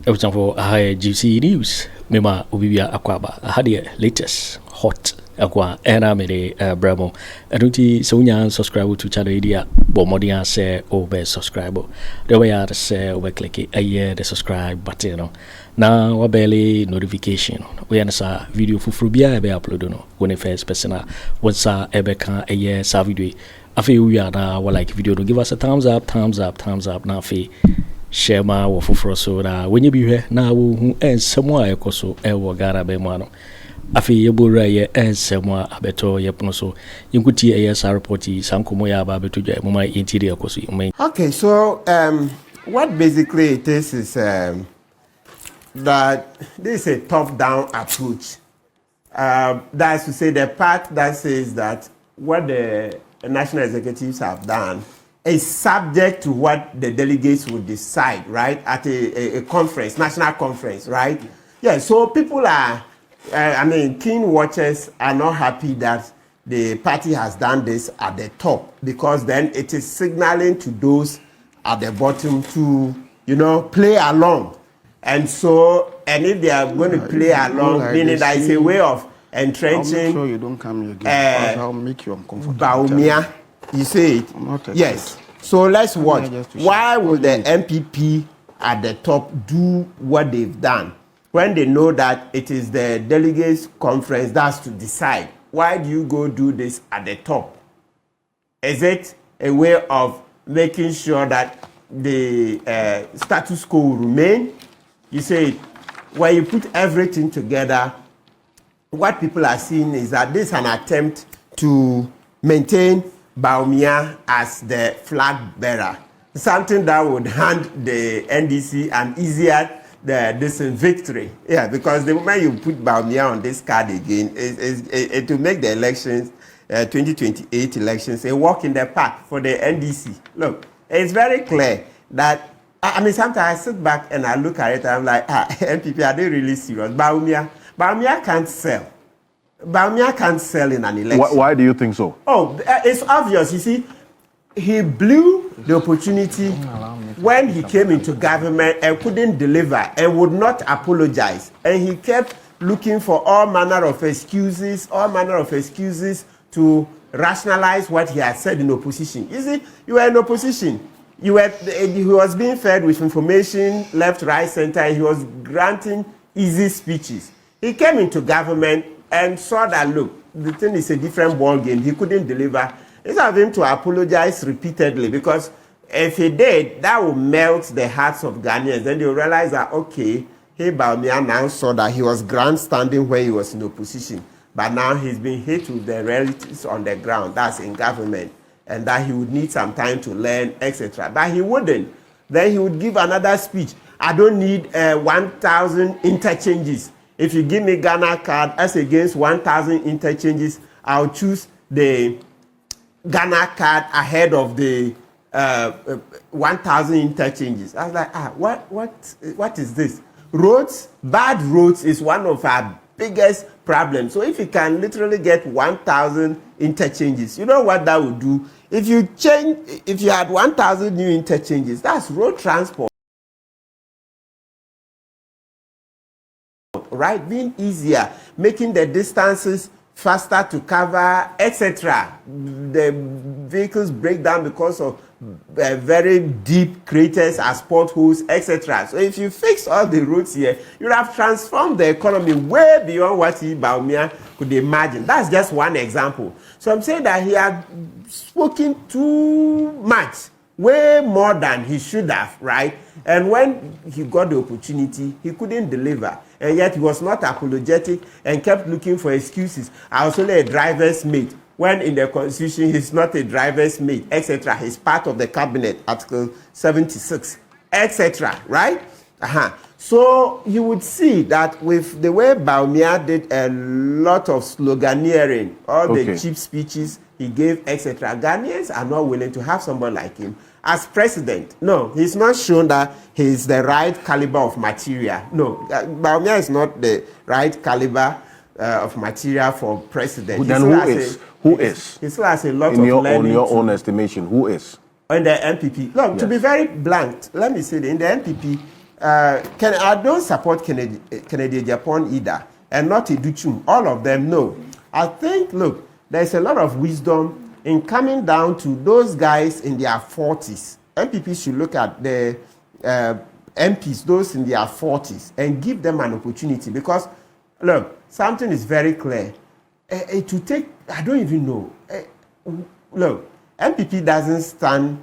for high juicy news. Mema Ubibia Aquaba. I had the latest hot Aqua Aremeyaw Bravo. I don't see subscribe to channel idea. Bomodia say over subscribe. The way I say over click a year the subscribe button. Now we barely notification. We answer video for Frubia ebe upload no. When the first person what's ebe can a year sa video. Afi we are now like video to give us a thumbs up. Now afi share my wofufro so that when you be here now who and somewhere ekoso ewo gara be mano. Afi yebura ye and somewhere abeto yepno so yinkuti ASR report sankomo ya ba beto jwa mama interior koso. Okay, so what basically it is that this is a top-down approach. That's to say the part that says that what the national executives have done is subject to what the delegates will decide, right, at a conference, national conference, right? Yeah, so people are, keen watchers are not happy that the party has done this at the top, because then it is signaling to those at the bottom to, play along. And so, and if they are going to play along, meaning that it's a way of entrenching. I'll make sure you don't come here again, I'll make you uncomfortable. Bawumia, you say it? Yes. So let's watch. Why will the NPP at the top do what they've done when they know that it is the delegates conference that's to decide? Why do you go do this at the top? Is it a way of making sure that the status quo will remain? You say, when you put everything together, what people are seeing is that this is an attempt to maintain Bawumia as the flag bearer, something that would hand the NDC an easier this victory. Yeah, because the moment you put Bawumia on this card again, it will make the elections, 2028 elections, a walk in the park for the NDC. Look, it's very clear that, sometimes I sit back and I look at it and I'm like, NPP, are they really serious? Bawumia can't sell. Bawumia can't sell in an election. Why do you think so? Oh, it's obvious. You see, he blew the opportunity when he came into government and couldn't deliver and would not apologize. And he kept looking for all manner of excuses to rationalize what he had said in opposition. You see, you were in opposition. He was being fed with information left, right, center, and he was granting easy speeches. He came into government and saw that, look, the thing is a different ball game. He couldn't deliver. Instead of him to apologize repeatedly, because if he did, that would melt the hearts of Ghanaians. Then they will realize that, okay, Bawumia now saw that he was grandstanding when he was in opposition. But now he's been hit with the realities on the ground, that's in government, and that he would need some time to learn, etc. But he wouldn't. Then he would give another speech. I don't need 1,000 interchanges. If you give me Ghana card as against 1,000 interchanges, I'll choose the Ghana card ahead of the 1,000 interchanges. I was like, what is this? Roads, bad roads is one of our biggest problems. So if you can literally get 1,000 interchanges, you know what that would do? If you had 1,000 new interchanges, that's road transport. Right, being easier, making the distances faster to cover, etc. The vehicles break down because of very deep craters as potholes, etc. So if you fix all the roads here, you have transformed the economy way beyond what Bawumia could imagine. That's just one example. So I'm saying that he had spoken too much, way more than he should have, right? And when he got the opportunity, he couldn't deliver. And yet he was not apologetic and kept looking for excuses. I was only a driver's mate. When in the constitution, he's not a driver's mate, etc. He's part of the cabinet, Article 76, etc. Right? So you would see that with the way Bawumia did a lot of sloganeering, all the cheap speeches he gave, etc. Ghanaians are not willing to have someone like him as president. No, he's not shown that he's the right caliber of material. No, Bawumia is not the right caliber of material for president. Then who is? He still has a lot of learning. On your own estimation, who is? In the NPP. Look, to be very blunt, let me say that in the NPP, I don't support Kennedy Agyapong either, and not Iduchum. All of them, no. I think, look, there's a lot of wisdom in coming down to those guys in their 40s. NPP should look at the MPs, those in their 40s, and give them an opportunity. Because, look, something is very clear. To take, I don't even know. Look, NPP doesn't stand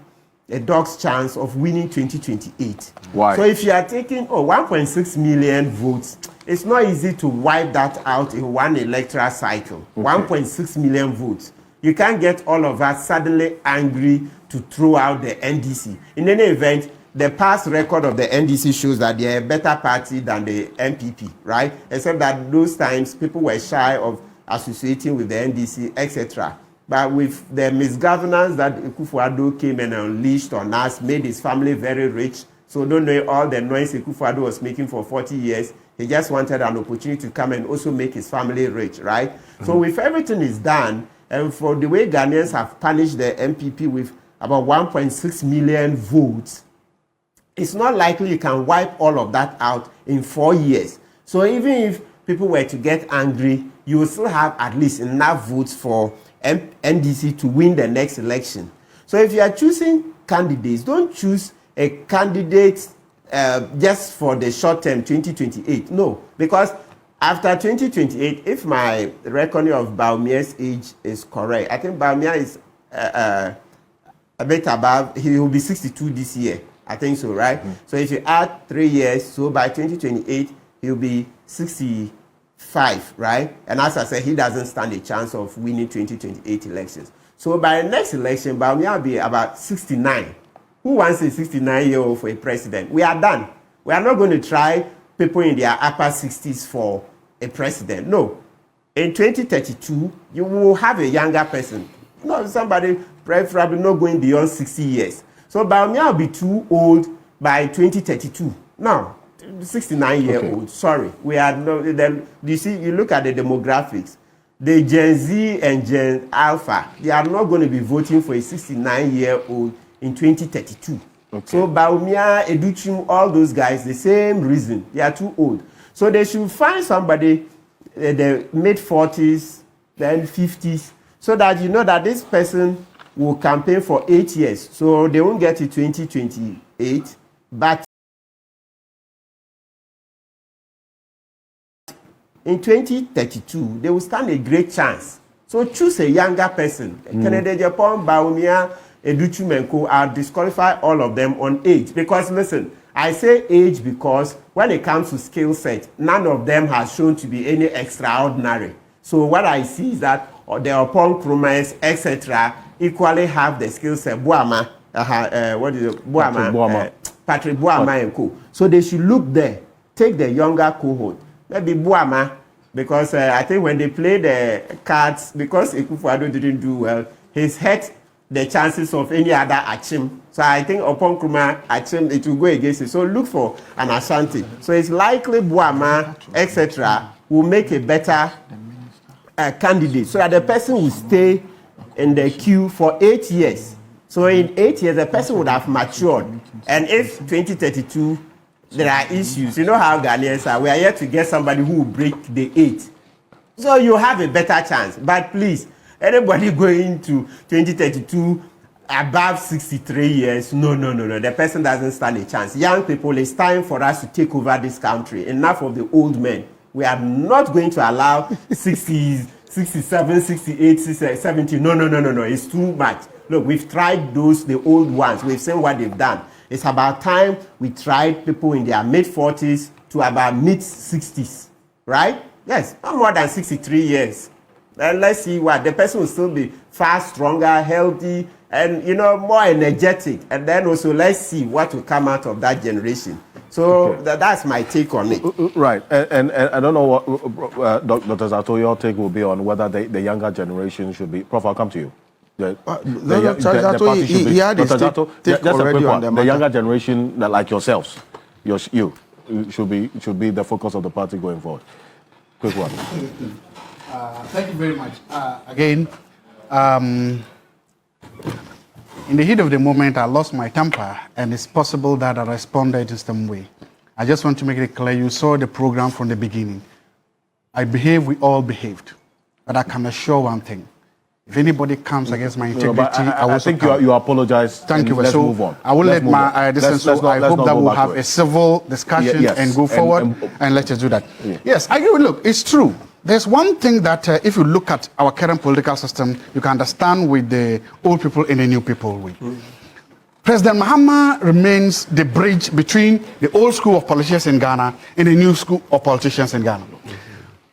a dog's chance of winning 2028. Why? So if you are taking 1.6 million votes, it's not easy to wipe that out in one electoral cycle. Okay. 1.6 million votes. You can't get all of us suddenly angry to throw out the NDC. In any event, the past record of the NDC shows that they're a better party than the NPP, right? Except that those times people were shy of associating with the NDC, etc. But with the misgovernance that Akufo Addo came and unleashed on us, made his family very rich. So don't know all the noise Akufo Addo was making for 40 years. He just wanted an opportunity to come and also make his family rich, right? Mm-hmm. So if everything is done, and for the way Ghanaians have punished the NPP with about 1.6 million votes, it's not likely you can wipe all of that out in 4 years. So even if people were to get angry, you will still have at least enough votes for NDC to win the next election. So if you are choosing candidates, don't choose a candidate just for the short term 2028. No, because after 2028, if my reckoning of Bawumia's age is correct, I think Bawumia is a bit above. He will be 62 this year. I think so, right? Mm. So if you add 3 years, so by 2028, he'll be 65, right? And as I said, he doesn't stand a chance of winning 2028 elections. So by the next election, Bawumia will be about 69. Who wants a 69-year-old for a president? We are done. We are not going to try people in their upper 60s for a president. No. In 2032, you will have a younger person. No, somebody preferably not going beyond 60 years. So Bawumia will be too old by 2032. No, 69-year-old. Okay. Sorry. We are no. You see, you look at the demographics. The Gen Z and Gen Alpha, they are not going to be voting for a 69-year-old in 2032. Okay. So Bawumia, Educhim, all those guys, the same reason. They are too old. So they should find somebody in the mid-40s, then 50s, so that you know that this person will campaign for 8 years. So they won't get to 2028, but in 2032, they will stand a great chance. So choose a younger person. Kennedy Agyapong, Bawumia, Educhim, I'll disqualify all of them on age. Because listen, I say age because when it comes to skill set, none of them has shown to be any extraordinary. So what I see is that the Opong Krumahs, etc., equally have the skill set. Buama, Patrick Buama and co. So they should look there, take the younger cohort. Maybe Buama, because I think when they play the cards, because Akufo Addo didn't do well, he's hurt the chances of any other Achim. So I think upon Krumah Achim, it will go against it. So look for an Asante. So it's likely Buama, etc., will make a better candidate, so that the person will stay in the queue for 8 years. So in 8 years, the person would have matured. And if 2032, there are issues, you know how Ghanaians are. We are here to get somebody who will break the 8. So you have a better chance. But please, anybody going to 2032 above 63 years, no. The person doesn't stand a chance. Young people, it's time for us to take over this country. Enough of the old men. We are not going to allow 60s, 67, 68, 70. No. It's too much. Look, we've tried those, the old ones. We've seen what they've done. It's about time we tried people in their mid-40s to about mid-60s. Right? Yes, not more than 63 years. And let's see what. The person will still be far stronger, healthy, and, more energetic. And then also, let's see what will come out of that generation. So okay. That's my take on it. Right. And I don't know what Dr. Zato, your take will be on whether the younger generation should be. Prof, I'll come to you. The younger generation, like yourselves, you should be the focus of the party going forward. Quick one. Thank you very much. Again, in the heat of the moment, I lost my temper, and it's possible that I responded in some way. I just want to make it clear, you saw the program from the beginning. I behave, we all behaved. But I can assure one thing. If anybody comes against my integrity, I think you apologize. Thank you. Let's so move on. I will let my I hope that we'll have a civil discussion and go forward and let's just do that. Yeah. Yes, I agree. Look, it's true. There's one thing that if you look at our current political system, you can understand with the old people and the new people. President Mahama remains the bridge between the old school of politicians in Ghana and the new school of politicians in Ghana.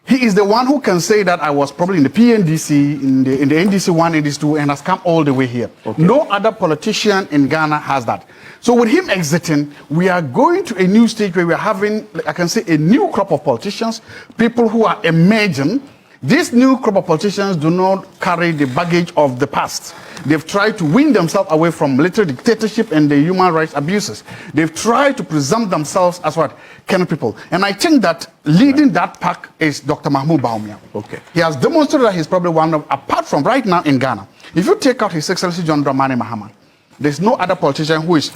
He is the one who can say that I was probably in the PNDC, in the NDC 1, NDC 2, and has come all the way here. Okay. No other politician in Ghana has that. So with him exiting, we are going to a new stage where we are having, I can say, a new crop of politicians, people who are emerging. These new crop of politicians do not carry the baggage of the past. They've tried to win themselves away from military dictatorship and the human rights abuses. They've tried to present themselves as what? Kind of people. And I think that leading that pack is Dr. Mahamadu Bawumia. Okay. He has demonstrated that he's probably one of, apart from right now in Ghana, if you take out His Excellency John Dramani Mahama, there's no other politician who is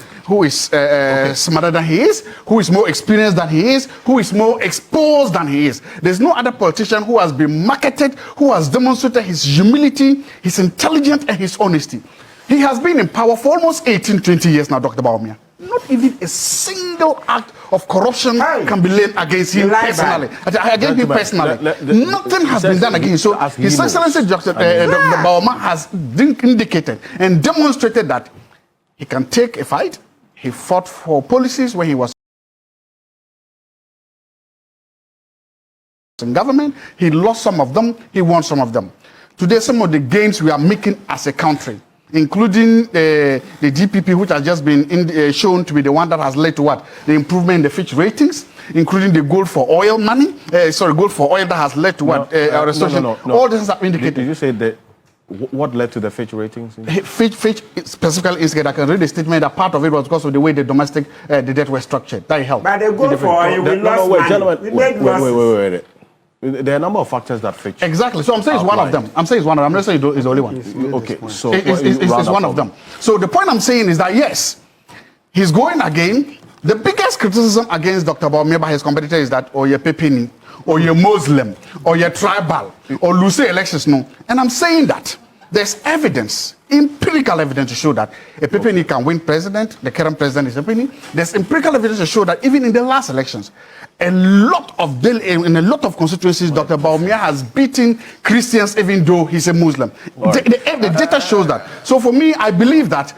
smarter than he is, who is more experienced than he is, who is more exposed than he is. There's no other politician who has been marketed, who has demonstrated his humility, his intelligence, and his honesty. He has been in power for almost 18, 20 years now, Dr. Bawumia. Not even a single act of corruption can be laid against him personally. Against him personally. Nothing has been done against him. So His Excellency Dr. Bawumia has indicated and demonstrated that he can take a fight. He fought for policies when he was in government. He lost some of them. He won some of them. Today, some of the gains we are making as a country, including the GPP, which has just been shown to be the one that has led to what? The improvement in the Fitch ratings, including the gold for oil money. Gold for oil that has led to what? No. All this have indicated. Did you say that? What led to the Fitch ratings? Fitch specifically indicated, I can read the statement, that part of it was because of the way the domestic, the debt was structured. That helped. But the gold for oil, we lost money. Wait. There are a number of factors that Fitch. Exactly. So I'm saying it's one of them. I'm not saying it's the only one. Okay. So it's one of them. So the point I'm saying is that yes, he's going again. The biggest criticism against Dr. Bawumia by his competitor is that, oh, you're Pepini, or you're Muslim, or you're tribal, or lose elections. No. And I'm saying that there's evidence, empirical evidence to show that a Pepini can win president. The current president is a Pepini. There's empirical evidence to show that even in the last elections, in a lot of constituencies, Dr. Bawumia has beaten Christians even though he's a Muslim. Right. The data shows that. So for me, I believe that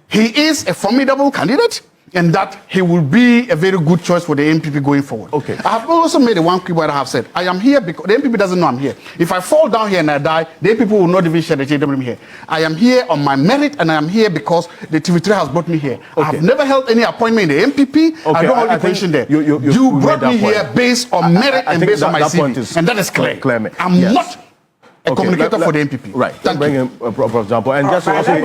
he is a formidable candidate and that he will be a very good choice for the NPP going forward. Okay. I have also made one quick point I have said. I am here because the NPP doesn't know I'm here. If I fall down here and I die, the NPP will not even share the JWM here. I am here on my merit and I am here because the TV3 has brought me here. Okay. I have never held any appointment in the NPP. Okay. I don't hold any position there. You brought me here based on merit and based on my CV. And that is clear. I'm not a communicator for the NPP. Right. Bring him, for example, and just also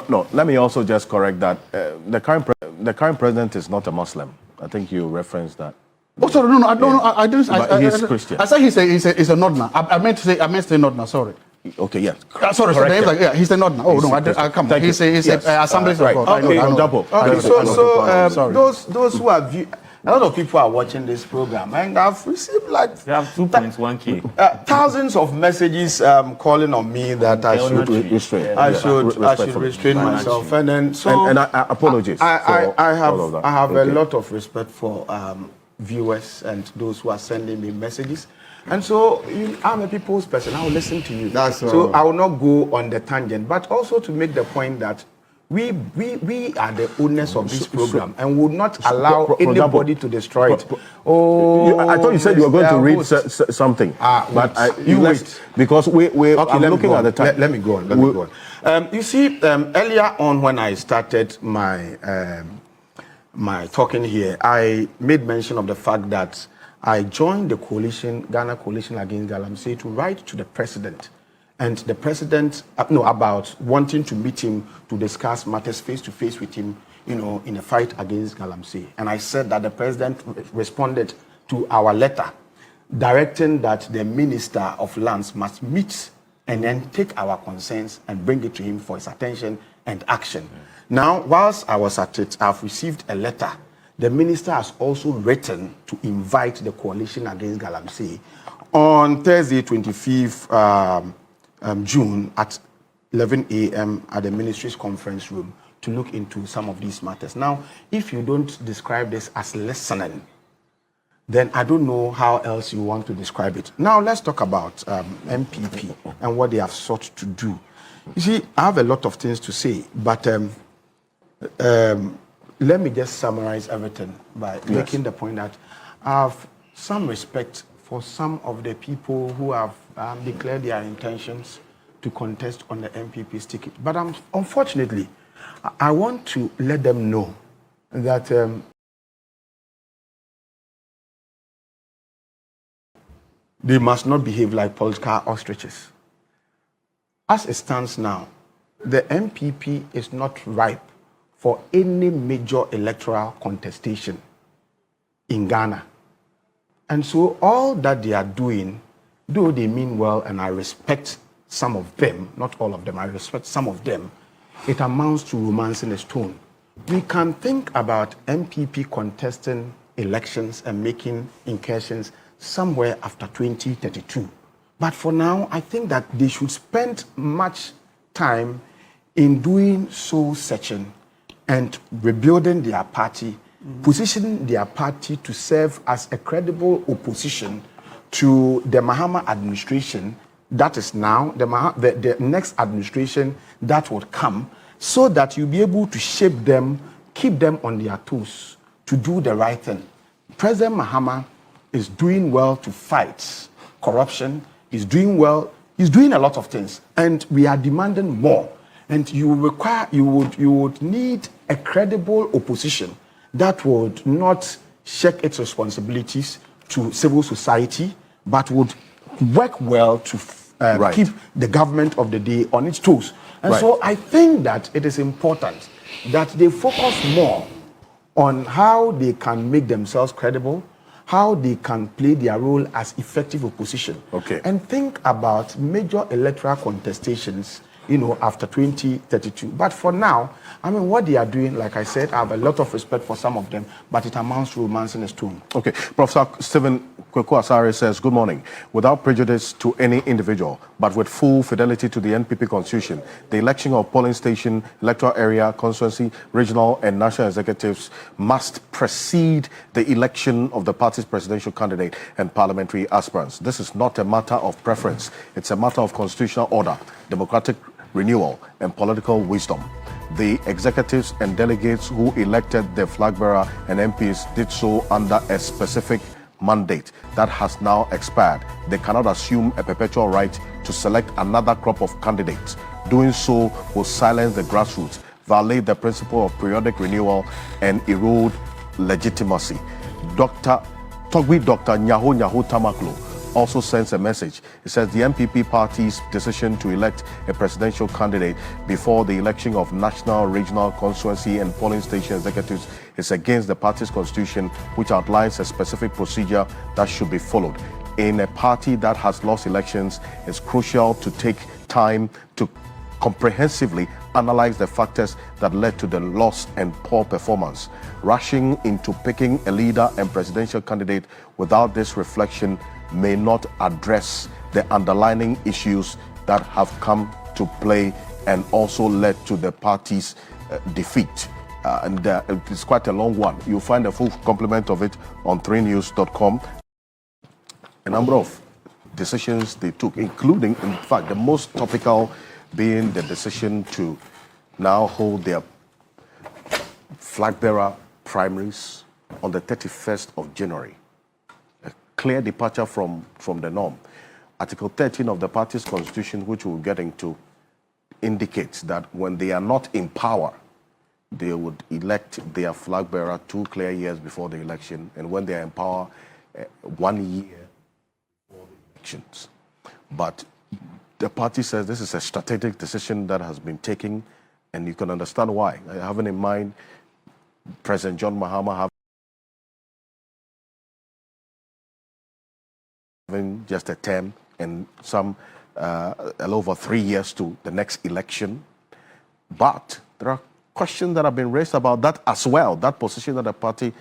no. Let me also just correct that. The current president is not a Muslim. I think you referenced that. Oh, sorry, no, I don't know. I didn't. He's Christian. I said he's a Nodna. I meant to say Nodna. Sorry. Okay, yes. Sorry, he's a Nodna. Oh no, I come. He's a Assembly of God. Okay, so those who are a lot of people are watching this program, and I've received like you have 2.1K thousands of messages calling on me that I should restrain myself, and then and I apologize. I have a lot of respect for viewers and those who are sending me messages. And so I'm a people's person. I will listen to you. So I will not go on the tangent, but also to make the point that we are the owners of this program and would not allow anybody to destroy it. I thought you said you were going to read something. But you wait. Because I'm looking at the time. Let me go on. You see, earlier on when I started my talking here, I made mention of the fact that I joined the coalition, Ghana Coalition Against Galamsey, to write to the president. And the president, about wanting to meet him to discuss matters face to face with him, in a fight against galamsey. And I said that the president responded to our letter, directing that the Minister of Lands must meet and then take our concerns and bring it to him for his attention and action. Now, whilst I was at it, I've received a letter the minister has also written to invite the coalition against galamsey on Thursday, 25th June at 11 a.m. at the ministry's conference room to look into some of these matters. Now, if you don't describe this as listening, then I don't know how else you want to describe it. Now, let's talk about NPP and what they have sought to do. You see, I have a lot of things to say, but let me just summarize everything by making the point that I have some respect for some of the people who have declared their intentions to contest on the NPP's ticket. But unfortunately, I want to let them know that they must not behave like political ostriches. As it stands now, the NPP is not ripe for any major electoral contestation in Ghana. And so all that they are doing, though they mean well, and I respect some of them, not all of them, I respect some of them, it amounts to romancing a stone. We can think about NPP contesting elections and making incursions somewhere after 2032. But for now, I think that they should spend much time in doing soul searching and rebuilding their party, positioning their party to serve as a credible opposition to the Mahama administration that is now, the next administration that would come, so that you'll be able to shape them, keep them on their toes to do the right thing. President Mahama is doing well to fight corruption. He's doing well. He's doing a lot of things, and we are demanding more. And you would need a credible opposition that would not shirk its responsibilities to civil society, but would work well to keep the government of the day on its toes. And so I think that it is important that they focus more on how they can make themselves credible, how they can play their role as effective opposition, and think about major electoral contestations, after 2032. But for now, I mean, what they are doing, like I said, I have a lot of respect for some of them, but it amounts to romancing a stone. Okay, Professor Stephen Kweku Asare says, good morning. Without prejudice to any individual, but with full fidelity to the NPP constitution, the election of polling station, electoral area, constituency, regional and national executives must precede the election of the party's presidential candidate and parliamentary aspirants. This is not a matter of preference. It's a matter of constitutional order, democratic renewal and political wisdom. The executives and delegates who elected the flag bearer and MPs did so under a specific mandate that has now expired. They cannot assume a perpetual right to select another crop of candidates. Doing so will silence the grassroots, violate the principle of periodic renewal, and erode legitimacy. Dr. Nyaho Tamaklo also sends a message. It says the NPP party's decision to elect a presidential candidate before the election of national, regional, constituency and polling station executives is against the party's constitution, which outlines a specific procedure that should be followed. In a party that has lost elections, it's crucial to take time to comprehensively analyze the factors that led to the loss and poor performance. Rushing into picking a leader and presidential candidate without this reflection may not address the underlying issues that have come to play and also led to the party's defeat. It's quite a long one. You'll find a full complement of it on 3news.com. A number of decisions they took, including, in fact, the most topical being the decision to now hold their flag bearer primaries on the 31st of January. Clear departure from the norm. Article 13 of the party's constitution, which we'll get into, indicates that when they are not in power, they would elect their flag bearer 2 clear years before the election, and when they are in power, 1 year before the elections. But the party says this is a strategic decision that has been taken, and you can understand why. Having in mind President John Mahama having just a term and some over 3 years to the next election. But there are questions that have been raised about that as well, that position that the party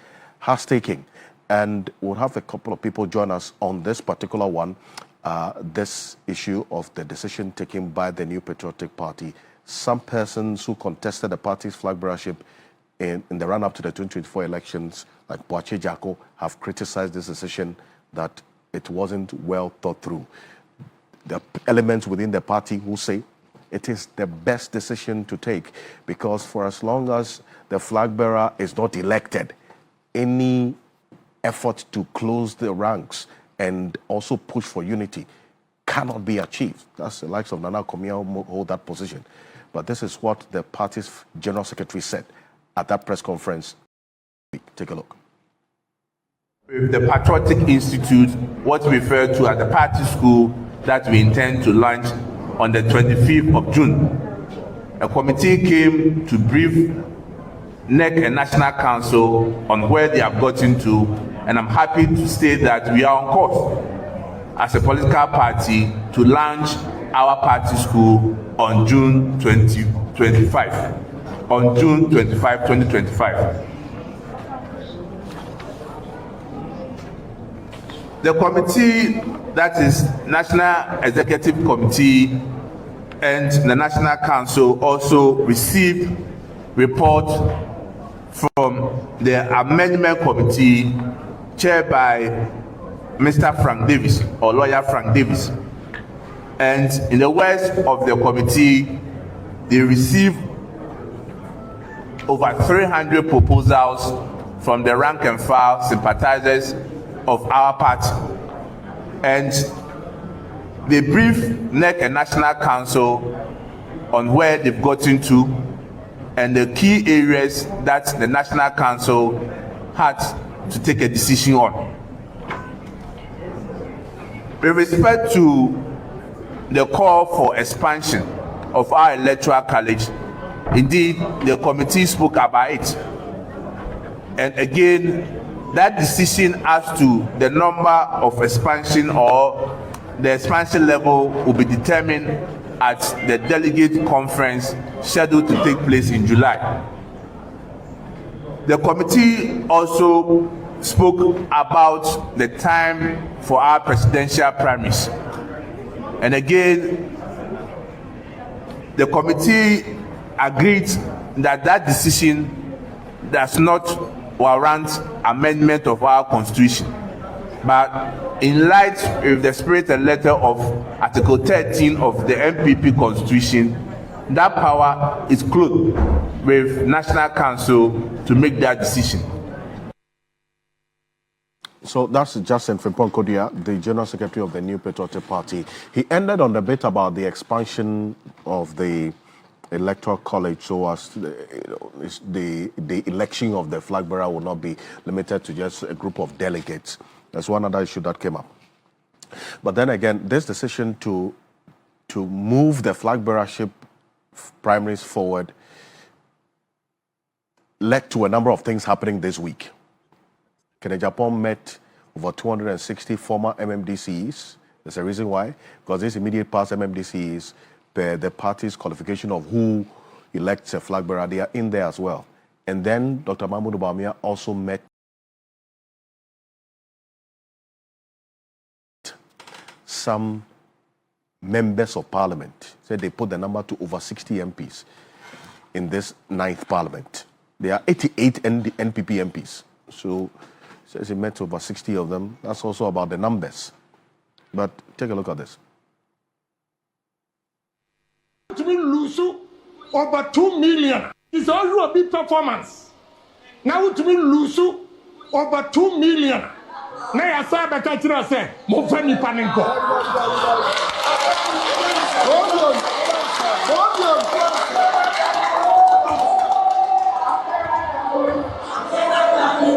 has taken. And we'll have a couple of people join us on this particular one, this issue of the decision taken by the New Patriotic Party. Some persons who contested the party's flag bearership in the run-up to the 2024 elections, like Boakye Agyarko, have criticized this decision that it wasn't well thought through. The elements within the party who say it is the best decision to take, because for as long as the flag bearer is not elected, any effort to close the ranks and also push for unity cannot be achieved. That's the likes of Nana Komia hold that position. But this is what the party's general secretary said at that press conference. Take a look. With the Patriotic Institute, what we refer to as the party school that we intend to launch on the 25th of June. A committee came to brief NEC and National Council on where they have gotten to, and I'm happy to state that we are on course as a political party to launch our party school on June 2025. On June 25, 2025. The committee, that is National Executive Committee and the National Council, also received report from the Amendment Committee chaired by Mr. Frank Davis, or Lawyer Frank Davis. And in the words of the committee, they received over 300 proposals from the rank and file sympathizers of our party. And they briefed NEC and National Council on where they've gotten to and the key areas that the National Council had to take a decision on. With respect to the call for expansion of our electoral college, indeed, the committee spoke about it. And again, that decision as to the number of expansion or the expansion level will be determined at the delegate conference scheduled to take place in July. The committee also spoke about the time for our presidential primaries. And again, the committee agreed that that decision does not warrant amendment of our constitution. But in light of the spirit and letter of Article 13 of the NPP constitution, that power is closed with National Council to make that decision. So that's Justin Frimpong-Kodia, the General Secretary of the New Patriotic Party. He ended on the bit about the expansion of the Electoral College, so as the election of the flag bearer will not be limited to just a group of delegates. That's one other issue that came up. But then again, this decision to move the flag bearership primaries forward led to a number of things happening this week. Kennedy Agyapong met over 260 former MMDCs. There's a reason why, because these immediate past MMDCs, the party's qualification of who elects a flag bearer, they are in there as well. And then Dr. Mahamadu Bawumia also met some members of parliament. Said they put the number to over 60 MPs in this 9th parliament. There are 88 NPP MPs. So says he met over 60 of them. That's also about the numbers. But take a look at this. To be Owusu over 2 million. It's also a big performance. Now to be Owusu over 2 million. Now asare Bediatuo say, "Mo femi panenko."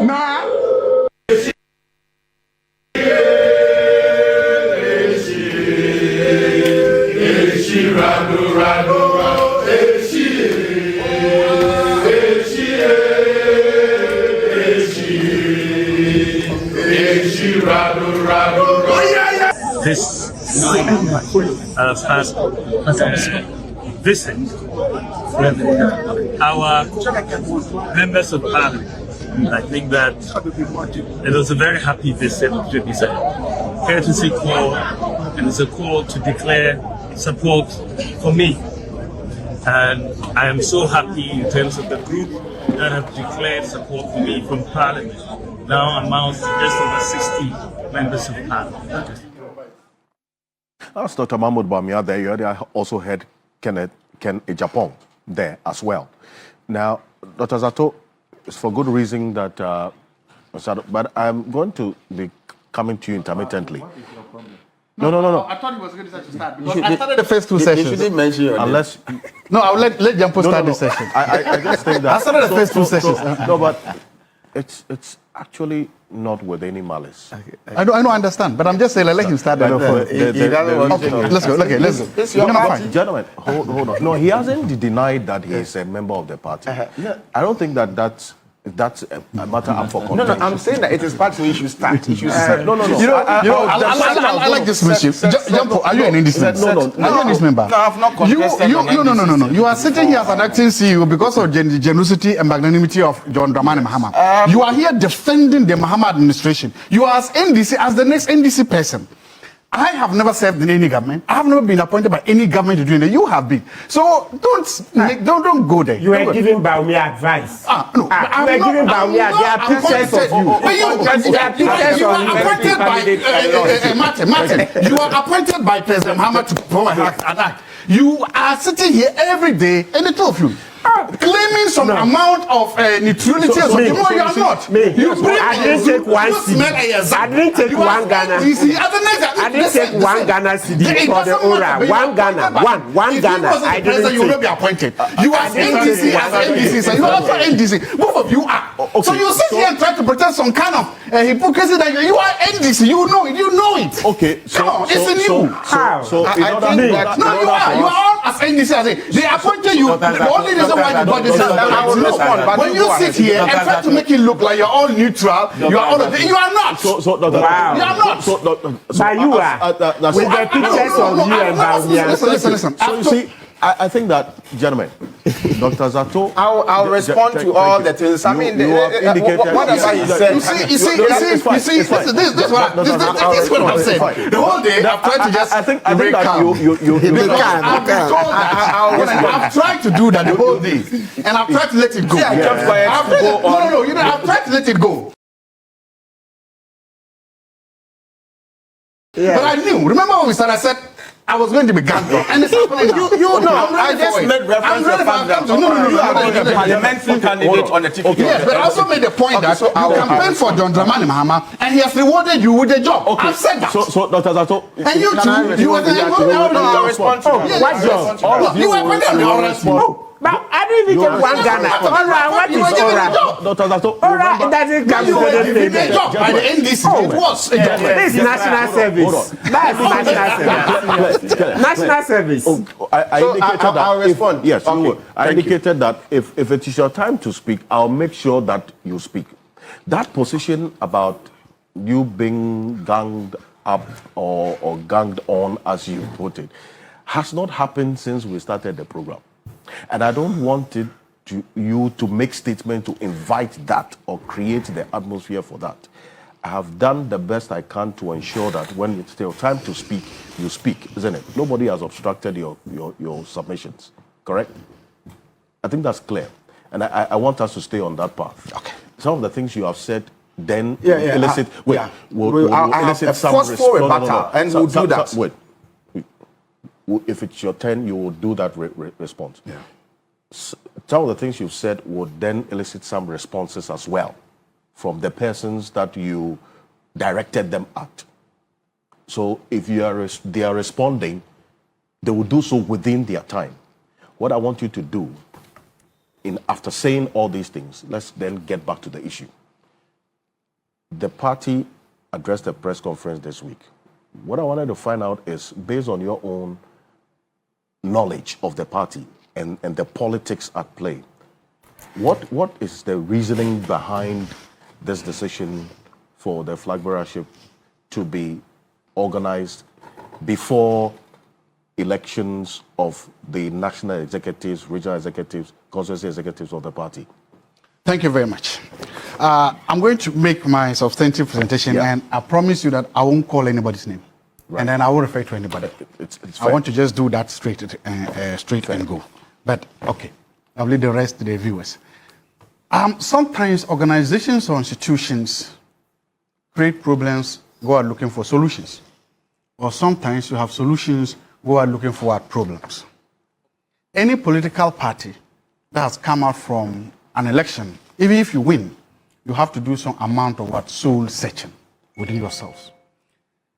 Now. This as visit with our members of parliament I think that it was a very happy visit. It's a courtesy call, and it's a call to declare support for me. And I am so happy in terms of the group that have declared support for me from Parliament. Now amounts to just over 60 members of Parliament. That's Dr. Mahamadu Bawumia there. You already also heard Ken Agyapong there as well. Now, Dr. Zato, it's for good reason that, but I'm going to be coming to you intermittently. No. I thought he was going to start because I started the first two sessions. You shouldn't mention your Unless... No, I'll let Gyamfi start this session. I just think that... I started the first two sessions. No, but it's actually not with any malice. Okay. I don't understand, but I'm just saying, let him start that off. Let's go. Okay, let's go. It's your party. Gentlemen, hold on. No, he hasn't denied that he is a member of the party. I don't think that's a matter up for contention. No, I'm saying that it is part where you should start. You should no. I like this mission. Gyamfi, are you an NDC member? No. Are you an NDC member? No, I've not contested. No. You are sitting here as an acting CEO because of the generosity and magnanimity of John Dramani Mahama. You are here defending the Mahama administration. You are as NDC, as the next NDC person. I have never served in any government. I have never been appointed by any government to do anything. You have been. So don't go there. You are giving Bawumia advice. No. You are giving Bawumia. There are pictures of you. You are appointed by Martin. You are appointed by President Mahama to perform an act. You are sitting here every day, and the two of you claiming some amount of neutrality. You are not. I didn't take one CD. I didn't take one Ghana. I didn't take one Ghana CD for the Ora. One Ghana. One Ghana. I didn't take. You will be appointed. You are NDC as NDC. So you are also NDC. Both of you are. So you sit here and try to pretend some kind of hypocrisy that you are NDC. You know it. Okay. So it's in you. How? So No, you are. You are all as NDC. They appointed you. The only reason why you got this is that when you sit here and try to make it look like you're all neutral, you are all of it. You are not. Wow. You are not. But you are. With the pictures of you and Bawumia. Listen. So you see, I think that, gentlemen, Dr. Zato... I'll respond to all the things. I mean, whatever he said... You see, this is what I'm saying. The whole day, I've tried to just... I think that I've tried to do that the whole day, and I've tried to let it go. I've tried to let it go. But I knew. Remember when we started, I said... I was going to be ganged up. And it's happening now. I just made reference to the fact that you are the parliamentary candidate on the ticket. Yes, but I also made the point that you campaigned for John Dramani Mahama and he has rewarded you with a job. Okay. I've said that. So Dr. Zato... And you too, you were the... What job? You were the... But I didn't even take one Ghana. Ora, what is Ora? Dr. Zato... Ora doesn't come to the a job by the NDC. It was a job. This is national service. That is national service. I indicated that... I'll respond. Yes, you will. I indicated that if it is your time to speak, I'll make sure that you speak. That position about you being ganged up or ganged on, as you put it, has not happened since we started the program. And I don't want you to make statements to invite that or create the atmosphere for that. I have done the best I can to ensure that when it's your time to speak, you speak, isn't it? Nobody has obstructed your submissions, correct? I think that's clear. And I want us to stay on that path. Okay. Some of the things you have said then elicit some forceful rebuttal, and we'll do that. Wait. If it's your turn, you will do that response. Yeah. Some of the things you've said would then elicit some responses as well from the persons that you directed them at. So if they are responding, they will do so within their time. What I want you to do, after saying all these things, let's then get back to the issue. The party addressed a press conference this week. What I wanted to find out is, based on your own knowledge of the party and the politics at play, what is the reasoning behind this decision for the flag bearership to be organized before elections of the national executives, regional executives, constituency executives of the party? Thank you very much. I'm going to make my substantive presentation, and I promise you that I won't call anybody's name. Right. And then I won't refer to anybody. I want to just do that straight and go. But, okay, I'll leave the rest to the viewers. Sometimes organizations or institutions create problems, go out looking for solutions. Or sometimes you have solutions, go out looking for problems. Any political party that has come out from an election, even if you win, you have to do some amount of soul searching within yourselves.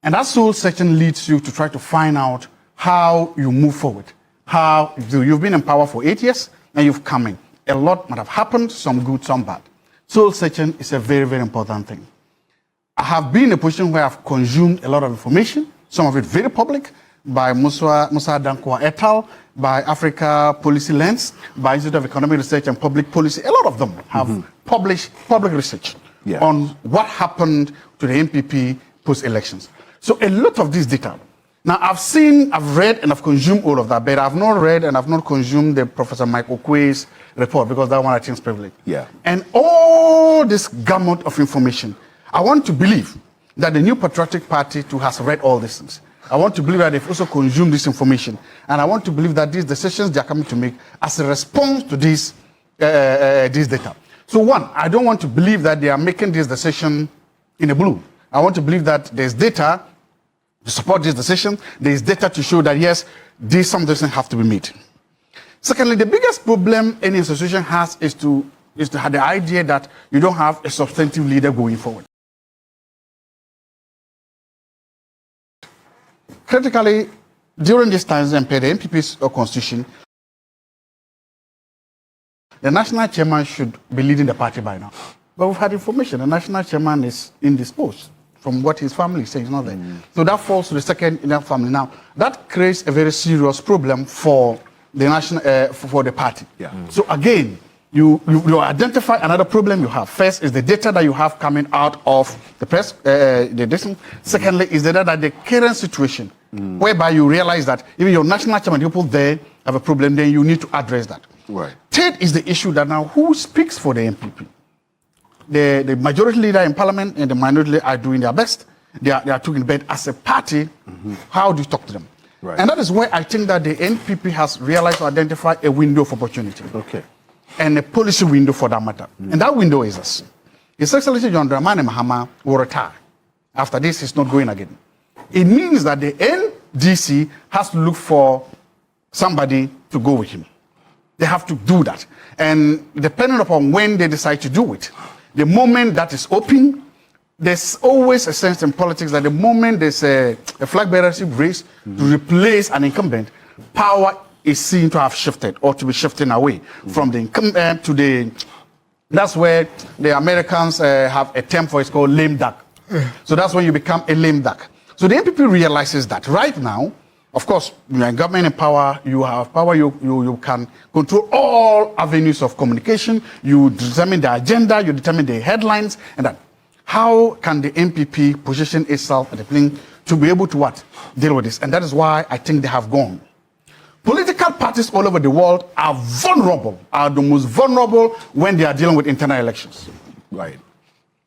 And that soul searching leads you to try to find out how you move forward. How you've been in power for 8 years, and you've come in. A lot might have happened, some good, some bad. Soul searching is a very, very important thing. I have been in a position where I've consumed a lot of information, some of it very public, by Musa Dankwa et al., by Africa Policy Lens, by Institute of Economic Research and Public Policy. A lot of them have published public research on what happened to the NPP post-elections. So a lot of this data. Now, I've read and I've consumed all of that, but I've not read and I've not consumed the Professor Mike Okwe's report, because that one I think is privileged. Yeah. And all this gamut of information, I want to believe that the New Patriotic Party too has read all these things. I want to believe that they've also consumed this information. And I want to believe that these decisions they are coming to make as a response to this data. So one, I don't want to believe that they are making this decision in a blue. I want to believe that there's data to support this decision. There's data to show that, yes, some decisions have to be made. Secondly, the biggest problem any institution has is to have the idea that you don't have a substantive leader going forward. Critically, during this time, the NPP's constitution, the national chairman should be leading the party by now. But we've had information. The national chairman is indisposed from what his family says, he's not there. So that falls to the second in that family. Now, that creates a very serious problem for the national, for the party. Yeah. So again, you identify another problem you have. First is the data that you have coming out of the press, Secondly is the data that the current situation, whereby you realize that even your national chairman, people there have a problem, then you need to address that. Right. Third is the issue that now who speaks for the NPP? The majority leader in parliament and the minority leader are doing their best. They are talking, but as a party, how do you talk to them? Right. And that is where I think that the NPP has realized to identify a window of opportunity. Okay. And a policy window for that matter. And that window is this. His Excellency John Dramani Mahama will retire. After this, he's not going again. It means that the NDC has to look for somebody to go with him. They have to do that. And depending upon when they decide to do it, the moment that is open, there's always a sense in politics that the moment there's a flag bearership race to replace an incumbent, power is seen to have shifted or to be shifting away from the incumbent to the... That's where the Americans have a term for it, it's called lame duck. So that's when you become a lame duck. So the NPP realizes that right now, of course, you are in government in power, you have power, you can control all avenues of communication, you determine the agenda, you determine the headlines, and that. How can the NPP position itself at the beginning to be able to deal with this? And that is why I think they have gone. Political parties all over the world are vulnerable, are the most vulnerable when they are dealing with internal elections. Right.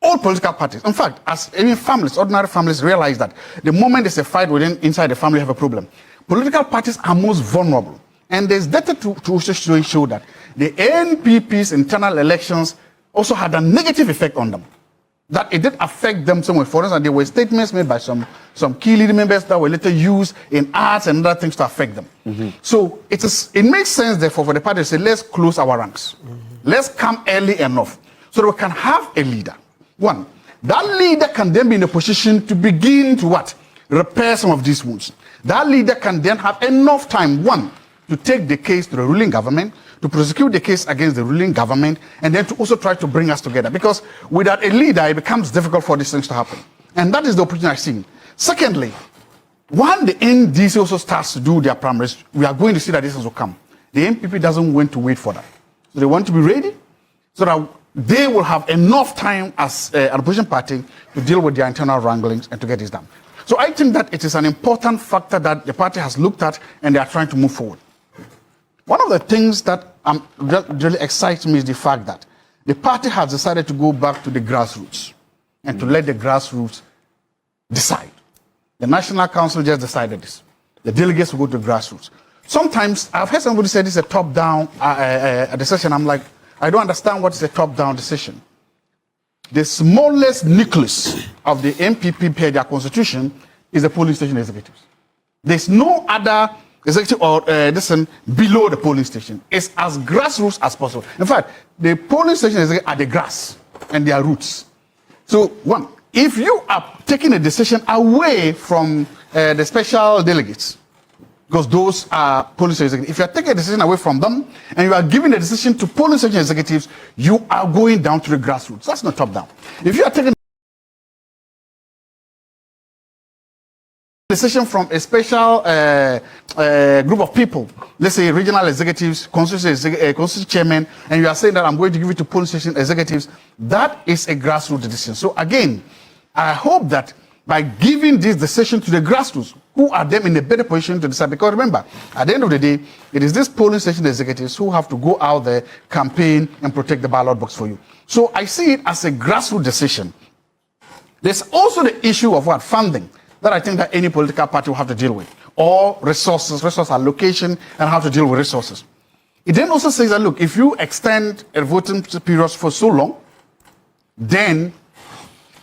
All political parties. In fact, as any families, ordinary families realize that the moment there's a fight inside the family, you have a problem. Political parties are most vulnerable. And there's data to also show that the NPP's internal elections also had a negative effect on them. That it did affect them somewhere. For instance, there were statements made by some key leading members that were later used in arts and other things to affect them. So it makes sense, therefore, for the party to say, let's close our ranks. Let's come early enough so that we can have a leader. One, that leader can then be in a position to begin to repair some of these wounds. That leader can then have enough time, one, to take the case to the ruling government, to prosecute the case against the ruling government, and then to also try to bring us together. Because without a leader, it becomes difficult for these things to happen. And that is the opportunity I've seen. Secondly, when the NDC also starts to do their primaries, we are going to see that this will come. The NPP doesn't want to wait for that. So they want to be ready so that they will have enough time as an opposition party to deal with their internal wranglings and to get this done. So I think that it is an important factor that the party has looked at and they are trying to move forward. One of the things that really excites me is the fact that the party has decided to go back to the grassroots and to let the grassroots decide. The National Council just decided this. The delegates will go to the grassroots. Sometimes I've heard somebody say this is a top-down decision. I'm like, I don't understand what is a top-down decision. The smallest nucleus of the NPP per their constitution is the polling station executives. There's no other executive or decision below the polling station. It's as grassroots as possible. In fact, the polling station executives are the grass and their roots. So, one, if you are taking a decision away from the special delegates, because those are polling station executives, if you are taking a decision away from them and you are giving the decision to polling station executives, you are going down to the grassroots. That's not top down. If you are taking decision from a special group of people, let's say regional executives, constituency chairman, and you are saying that I'm going to give it to polling station executives, that is a grassroots decision. So again, I hope that by giving this decision to the grassroots, who are them in a better position to decide, because remember, at the end of the day, it is these polling station executives who have to go out there, campaign, and protect the ballot box for you. So I see it as a grassroots decision. There's also the issue of what? Funding, that I think that any political party will have to deal with, or resource allocation, and how to deal with resources. It then also says that, look, if you extend a voting period for so long, then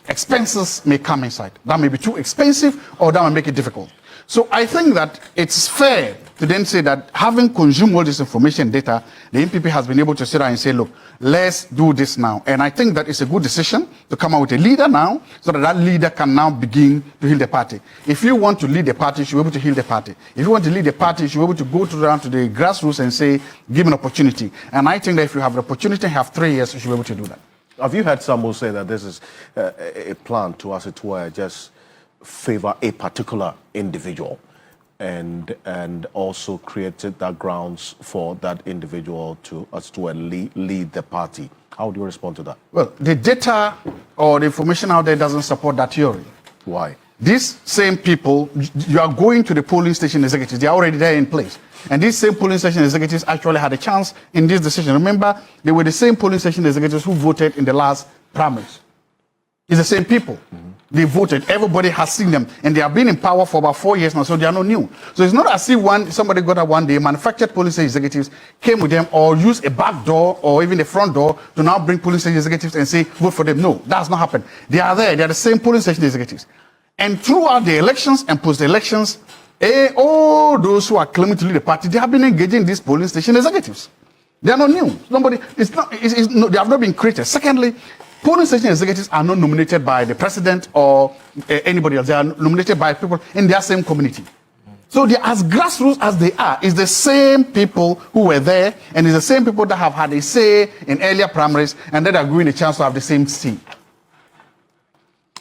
expenses may come inside. That may be too expensive, or that may make it difficult. So I think that it's fair to then say that having consumed all this information and data, the NPP has been able to sit down and say, look, let's do this now. And I think that it's a good decision to come out with a leader now, so that that leader can now begin to heal the party. If you want to lead the party, you should be able to heal the party. If you want to lead the party, you should be able to go down to the grassroots and say, give an opportunity. And I think that if you have the opportunity and have 3 years, you should be able to do that. Have you heard some who say that this is a plan to, as it were, just favor a particular individual and also created that grounds for that individual to, as to lead the party? How do you respond to that? Well, the data or the information out there doesn't support that theory. Why? These same people, you are going to the polling station executives, they are already there in place. And these same polling station executives actually had a chance in this decision. Remember, they were the same polling station executives who voted in the last primaries. It's the same people. They voted. Everybody has seen them. And they have been in power for about 4 years now, so they are not new. So it's not as if somebody got up one day, manufactured polling station executives, came with them, or used a back door or even a front door to now bring polling station executives and say, vote for them. No, that's not happened. They are there. They are the same polling station executives. And throughout the elections and post-elections, all those who are claiming to lead the party, they have been engaging these polling station executives. They are not new. They have not been created. Secondly, polling station executives are not nominated by the president or anybody else. They are nominated by people in their same community. So they are as grassroots as they are. It's the same people who were there, and it's the same people that have had a say in earlier primaries, and that are given a chance to have the same seat.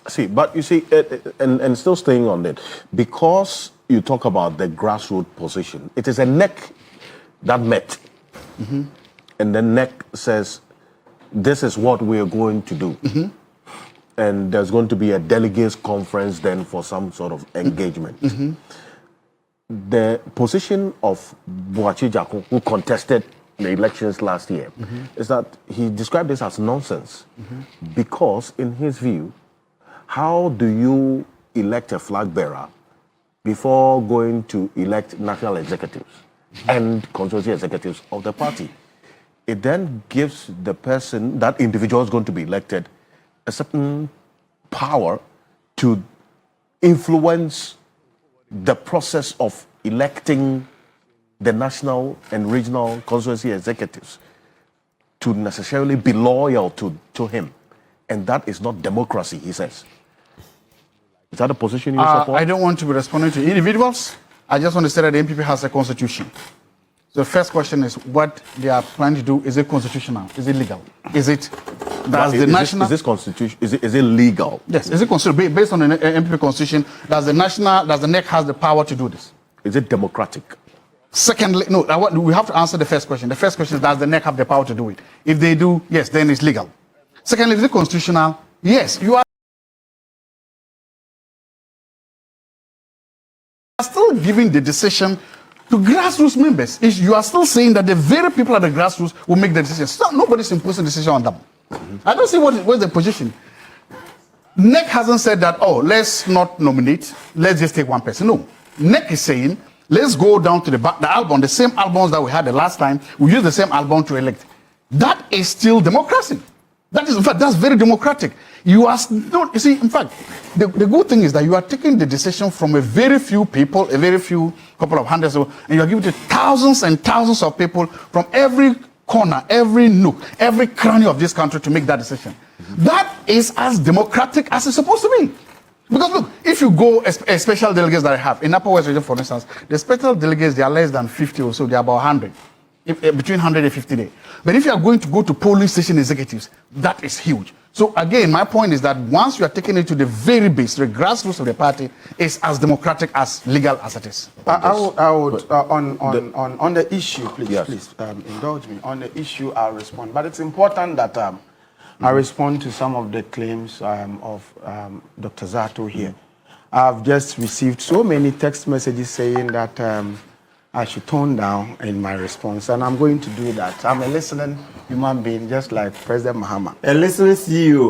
See, but you see, and still staying on it, because you talk about the grassroots position, it is a neck that met. And the neck says, this is what we are going to do. And there's going to be a delegates conference then for some sort of engagement. The position of Boakye Agyarko, who contested the elections last year, is that he described this as nonsense. Because in his view, how do you elect a flag bearer before going to elect national executives and constituency executives of the party? It then gives the person, that individual is going to be elected, a certain power to influence the process of electing the national and regional constituency executives to necessarily be loyal to him. And that is not democracy, he says. Is that a position you support? I don't want to be responding to individuals. I just want to say that the NPP has a constitution. So the first question is, what they are planning to do, is it constitutional? Is it legal? Is it, is this constitution, is it legal? Yes, is it constitutional? Based on the NPP constitution, does the NEC has the power to do this? Is it democratic? Secondly, no, we have to answer the first question. The first question is, does the NEC have the power to do it? If they do, yes, then it's legal. Secondly, is it constitutional? Yes, you are still giving the decision to grassroots members. You are still saying that the very people at the grassroots will make the decisions. So nobody's imposing a decision on them. I don't see what's the position. NEC hasn't said that, oh, let's not nominate, let's just take one person. No. NEC is saying, let's go down to the album, the same albums that we had the last time, we use the same album to elect. That is still democracy. That is, in fact, that's very democratic. You see, in fact, the good thing is that you are taking the decision from a very few people, a very few couple of hundreds, and you are giving it to thousands and thousands of people from every corner, every nook, every cranny of this country to make that decision. That is as democratic as it's supposed to be. Because look, if you go, special delegates that I have, in Upper West Region, for instance, the special delegates, they are less than 50 or so, they are about 100. Between 100 and 50 days. But if you are going to go to polling station executives, that is huge. So again, my point is that once you are taking it to the very base, the grassroots of the party, is as democratic as legal as it is. I would on the issue, please, yes. Please indulge me. On the issue, I'll respond. But it's important that I respond to some of the claims of Dr. Zato here. I've just received so many text messages saying that I should tone down in my response, and I'm going to do that. I'm a listening human being, just like President Mahama. A listening CEO.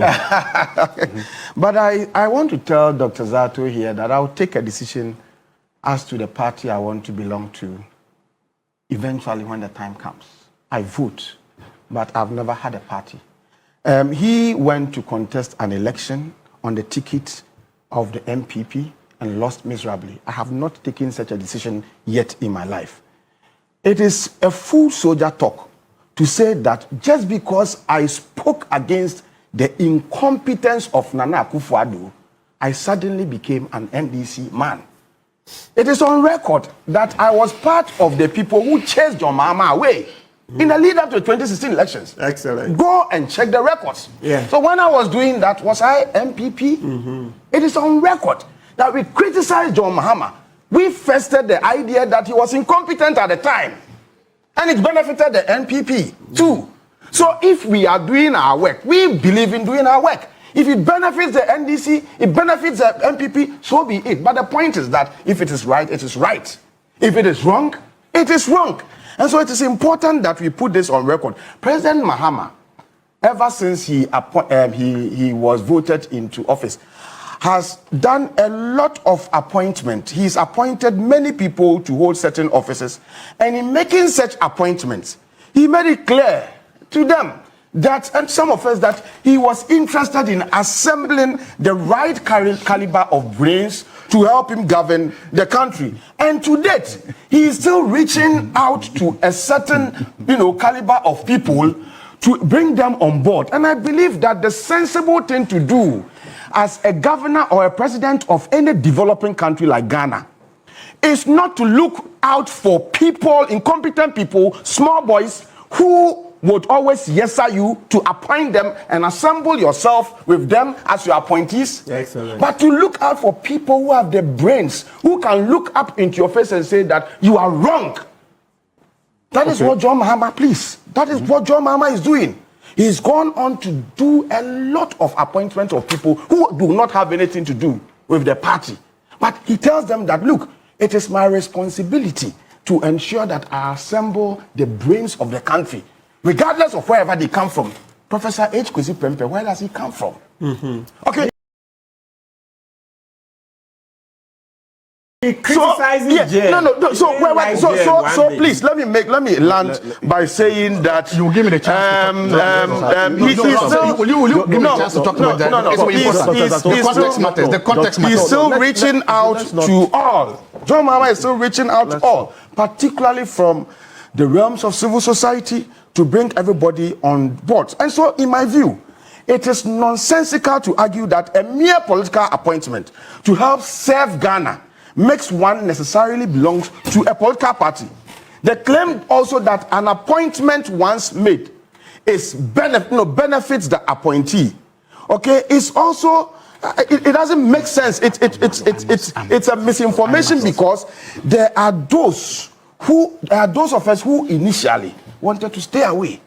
But I want to tell Dr. Zato here that I'll take a decision as to the party I want to belong to eventually when the time comes. I vote, but I've never had a party. He went to contest an election on the ticket of the NPP and lost miserably. I have not taken such a decision yet in my life. It is a full soldier talk to say that just because I spoke against the incompetence of Nana Akufo Addo, I suddenly became an NDC man. It is on record that I was part of the people who chased John Mahama away in the lead up to the 2016 elections. Excellent. Go and check the records. Yeah. So when I was doing that, was I MPP? It is on record that we criticized John Mahama. We fested the idea that he was incompetent at the time. And it benefited the NPP too. So if we are doing our work, we believe in doing our work. If it benefits the NDC, it benefits the NPP, so be it. But the point is that if it is right, it is right. If it is wrong, it is wrong. And so it is important that we put this on record. President Mahama, ever since he was voted into office, has done a lot of appointments. He's appointed many people to hold certain offices. And in making such appointments, he made it clear to them that, and some of us, that he was interested in assembling the right caliber of brains to help him govern the country. And to date, he is still reaching out to a certain, caliber of people to bring them on board. And I believe that the sensible thing to do as a governor or a president of any developing country like Ghana is not to look out for people, incompetent people, small boys who would always yes-sir you to appoint them and assemble yourself with them as your appointees. Excellent. But to look out for people who have the brains, who can look up into your face and say that you are wrong. That is what John Mahama, please. That is what John Mahama is doing. He's gone on to do a lot of appointments of people who do not have anything to do with the party. But he tells them that, look, it is my responsibility to ensure that I assemble the brains of the country, regardless of wherever they come from. Professor H. Kwesi Prempeh, where does he come from? Okay. Criticizing So please let me land by saying that you give me the chance. Will you give me the chance to talk about that? The context matters. The context matters. He's still reaching out to all. John Mahama is still reaching out to all, particularly from the realms of civil society, to bring everybody on board. And so, in my view, it is nonsensical to argue that a mere political appointment to help serve Ghana makes one necessarily belongs to a political party. They claim also that an appointment once made is benefits the appointee. Okay, it's also it doesn't make sense. It's a misinformation, because there are those of us who initially wanted to stay away,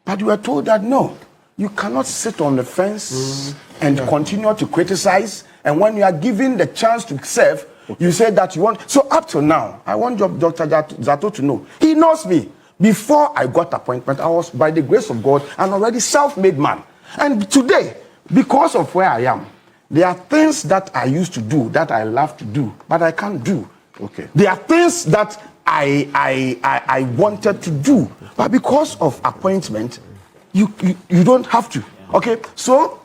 but we were told that no, you cannot sit on the fence and continue to criticize. And when you are given the chance to serve, You said that you want. So up to now, I want Dr. Zato to know. He knows me. Before I got appointment, I was, by the grace of God, an already self-made man. And today, because of where I am, there are things that I used to do that I love to do, but I can't do. Okay. There are things that I wanted to do, but because of appointment, you don't have to. Okay. So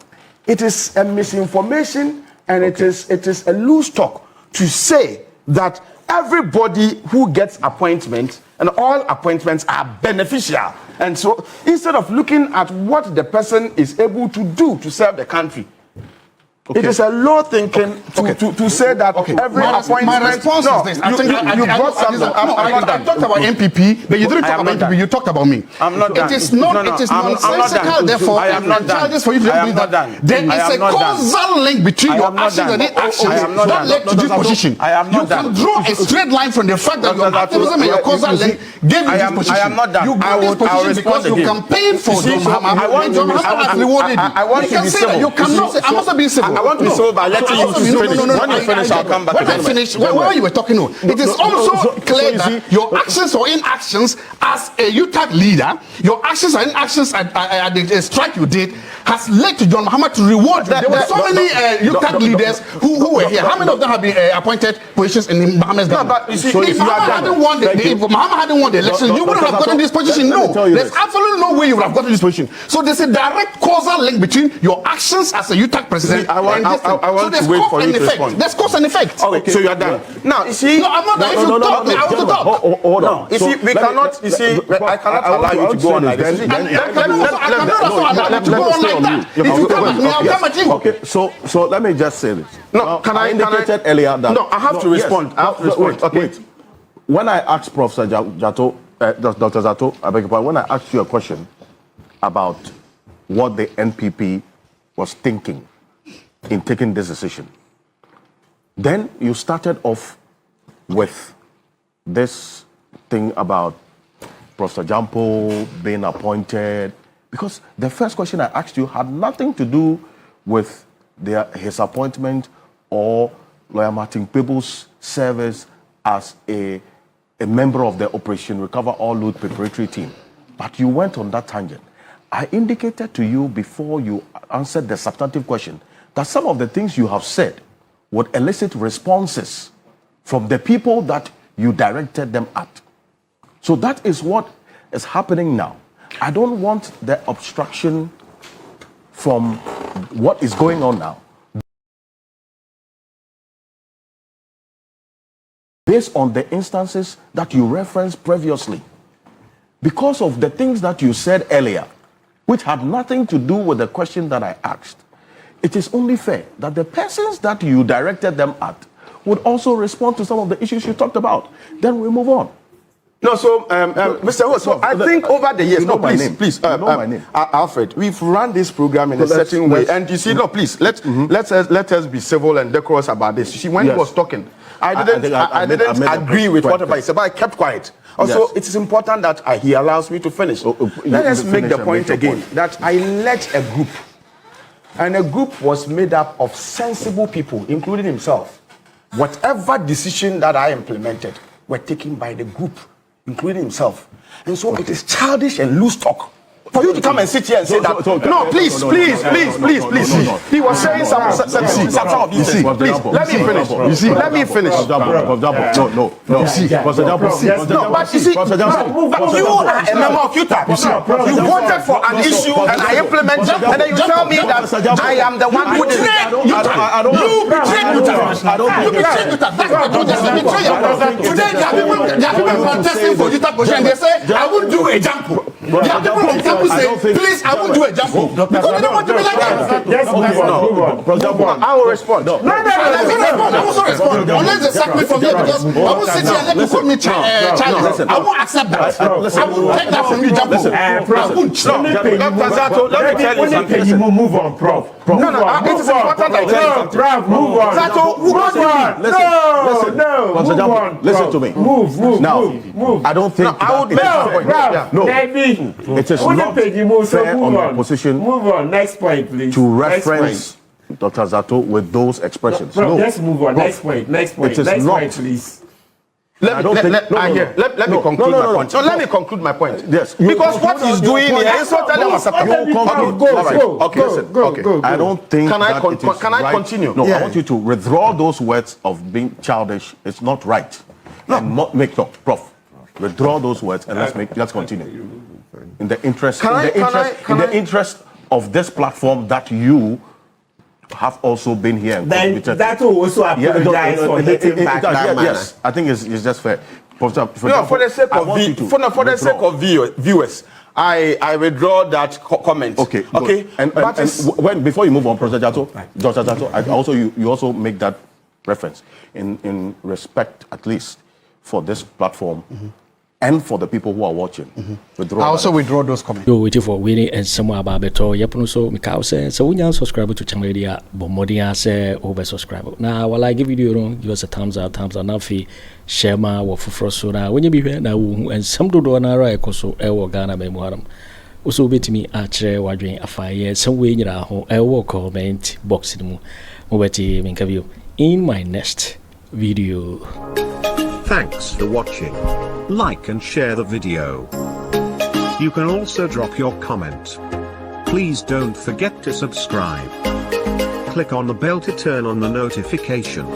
it is a misinformation, and it is a loose talk to say that everybody who gets appointment and all appointments are beneficial. And so instead of looking at what the person is able to do to serve the country, it is a low thinking to say that every appointment. My response is this. I think you brought something. I talked about NPP, but you didn't talk about NPP. You talked about me. I'm not done. It is nonsensical. Therefore, I am not done. For you to believe that there is a causal link between your actions and inactions that led to this position. I am not done. You can draw a straight line from the fact that your activism and your causal link gave you this position. I am not done. You got this position because you campaigned for John Mahamadu. John Mahamadu has rewarded you. I want to be civil. You cannot say, I'm also being civil. I want to be civil by letting you finish. When you finish, I'll come back. When I finish, while you were talking, it is also clear that your actions or inactions as a UTAG leader, your actions and inactions at the strike you did, has led to John Mahamadu to reward you. There were so many UTAG leaders who were here. How many of them have been appointed positions in Mohammed's government? But you see, if Muhammad hadn't won the election, you wouldn't have gotten this position. No, there's absolutely no way you would have gotten this position. So there's a direct causal link between your actions as a UTAG president and this thing. I want to wait for you to respond. There's cause and effect. Okay, so you are done. Now, you see... No, I'm not done. If you talk, I want to talk. Hold on. You see, we cannot... You see, I cannot allow you to go on like this. I cannot allow you to go on like that. If you come at me, I'll come at you. Okay, so let me just say this. No, I indicated earlier that... No, I have to respond. I have to respond. Wait. When I asked Professor Jato, Dr. Zato, I beg your pardon, when I asked you a question about what the NPP was thinking in taking this decision, then you started off with this thing about Professor Jampo being appointed, because the first question I asked you had nothing to do with his appointment or Lawyer Martin Pebbles' service as a member of the Operation Recover All Loot preparatory team. But you went on that tangent. I indicated to you before you answered the substantive question that some of the things you have said would elicit responses from the people that you directed them at. So that is what is happening now. I don't want the obstruction from what is going on now. Based on the instances that you referenced previously, because of the things that you said earlier, which had nothing to do with the question that I asked, it is only fair that the persons that you directed them at would also respond to some of the issues you talked about. Then we move on. No, so, Mr. Ho, so I think over the years, please, my name. Alfred, we've run this program in a certain way, and you see, no, please, let us be civil and decorous about this. You see, when he was talking, I didn't agree with whatever he said, but I kept quiet. Also, it is important that he allows me to finish. Let us make the point again that I led a group, and a group was made up of sensible people, including himself. Whatever decision that I implemented were taken by the group, including himself. And so it is childish and loose talk for you to come and sit here and say that. No, please. He was saying some of these things. Please, let me finish. You see, let me finish. No. You see, but you see, you are a member of UTAG. You voted for an issue and I implemented, and then you tell me that I am the one who did it. You betrayed UTAG. You betrayed UTAG. That's what I told you. Today, there are people contesting for UTAG position. They say, I won't do a jump. There are people say, please, I won't do a jump. Because they don't want to be like that. Yes, move on. I will respond. No. I will also respond. Unless they sack me from here, because I won't sit here and let me call me child. I won't accept that. I won't take that from you, Jumbo. Let me tell you something. Move on, Prof. No, it is important I tell you something. Prof, move on. Zato, move on. Listen to me. Move. I don't think I would make a point. No. It is not fair on the opposition. Move on. Next point, please. To reference Dr. Zato with those expressions. Bro, let's move on. Next point. Next point, please. Let me conclude my point. No, let me conclude my point. Yes. Because what he's doing here is totally unacceptable. Go. I don't think Can I continue? No, I want you to withdraw those words of being childish. It's not right. No. And not make up, Prof. Withdraw those words and let's continue. In the interest of this platform that you have also been here. Then that will also apologize for hitting back that manner. Yes, I think it's just fair. For the sake of viewers, I withdraw that comment. Okay. And before you move on, Professor Jato, Dr. Jato, you also make that reference in respect, at least, for this platform. And for the people who are watching. I also withdraw those comments. Yo, waiting for winning and somewhere about better. Yapuno so Mikao say so when you subscribe to channel media, Bomodia say over subscribe. Now while I give you give us a thumbs up now fee share my work for Frosona. When you be here now and some do na right koso ewo Ghana memoram. Also bet me otchere wadwin afaye some way nyira ho ewo comment box mu. Mobeti minkaview in my next video. Thanks for watching. Like and share the video. You can also drop your comment. Please don't forget to subscribe. Click on the bell to turn on the notification.